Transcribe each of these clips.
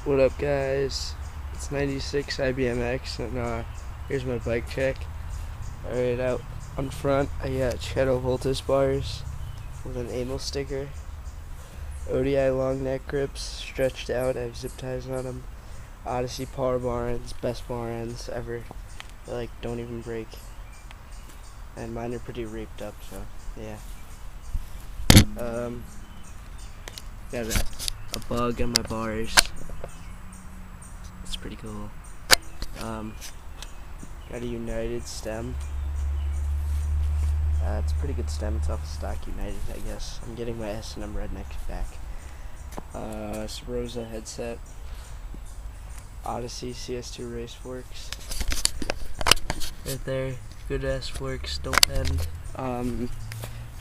What up, guys? It's 96 IBMX, and here's my bike check. Alright, out on front, I got Shadow Vultus bars with an anal sticker. ODI long neck grips, stretched out. I have zip ties on them. Odyssey power bar ends, best bar ends ever. They don't even break. And mine are pretty raped up, so yeah. Got a bug on my bars. It's pretty cool. Got a United stem. It's a pretty good stem. It's off the stock United, I guess. I'm getting my S&M rednecks back. Subrosa headset. Odyssey CS2 race forks. Right there. Good ass forks. Don't bend.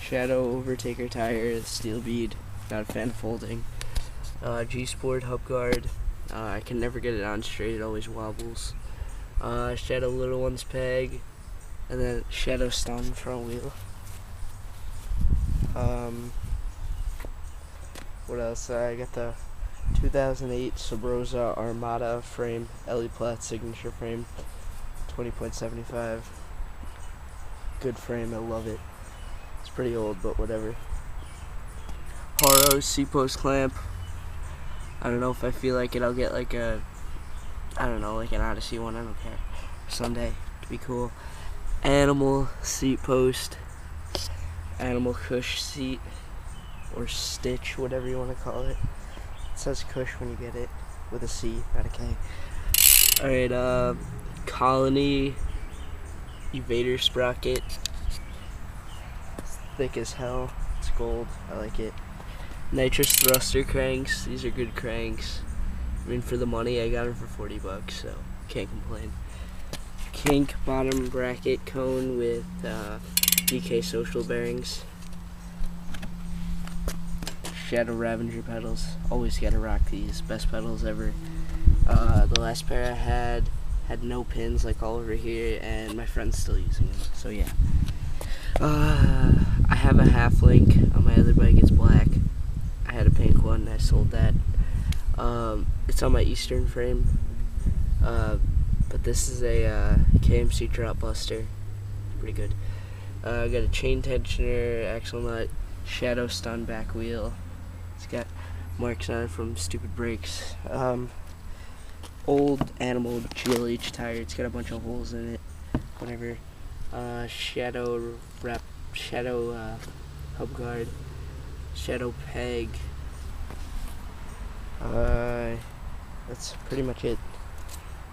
Shadow overtaker tire. Steel bead. Not a fan of folding. G-Sport hub guard. I can never get it on straight. It always wobbles. Shadow little ones peg. And then Shadow stun front wheel. What else? I got the 2008 Subrosa Armada frame, LE Platt signature frame, 20.75. Good frame, I love it. It's pretty old, but whatever. Haro C-post clamp. I don't know if I feel like it, I'll get like an Odyssey one, I don't care. Someday, it'd be cool. Animal seat post. Animal Cush seat. Or stitch, whatever you want to call it. It says Cush when you get it, with a C, not a K. Alright, Colony Evader Sproket. It's thick as hell. It's gold. I like it. Nitrous thruster cranks. These are good cranks. I mean, for the money, I got them for 40 bucks, so can't complain. KINK bottom bracket cone with DK social bearings. Shadow Ravenger pedals. Always gotta rock these. Best pedals ever. The last pair I had no pins, like all over here, and my friend's still using them. So yeah. I have a half link on my other bike. It's black. I had a pink one. I sold that. It's on my Eastern frame. But this is a KMC DROPBUSTER. Pretty good. I got a chain tensioner, axle nut, shadow stun back wheel. It's got marks on it from stupid brakes. Old Animal GLH tire. It's got a bunch of holes in it. Whatever. Shadow hub guard. Shadow peg. That's pretty much it.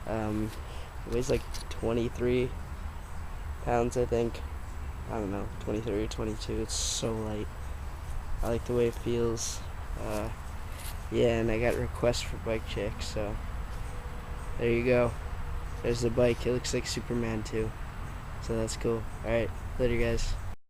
It weighs like 23 pounds, I think. I don't know, 23 or 22. It's so light. I like the way it feels. Yeah, and I got requests for bike checks, so there you go. There's the bike. It looks like Superman too, so that's cool. Alright, later guys.